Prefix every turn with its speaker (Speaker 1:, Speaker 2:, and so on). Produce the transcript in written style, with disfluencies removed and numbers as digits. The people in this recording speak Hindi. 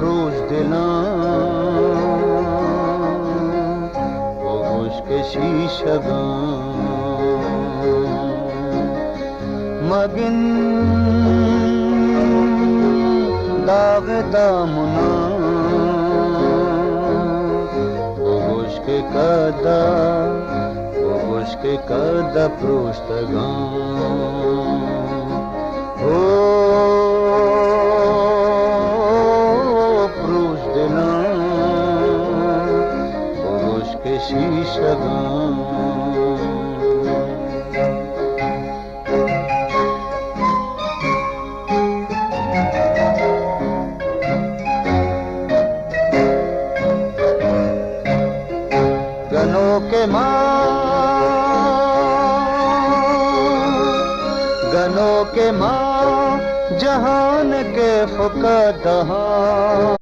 Speaker 1: रोज दिलां वो खुश्क शीशगां मगिन दाग दामना वो खुश्क कदा प्रोश्तगां ओ शीशगां गनों के माँ जहान के फुक़ादा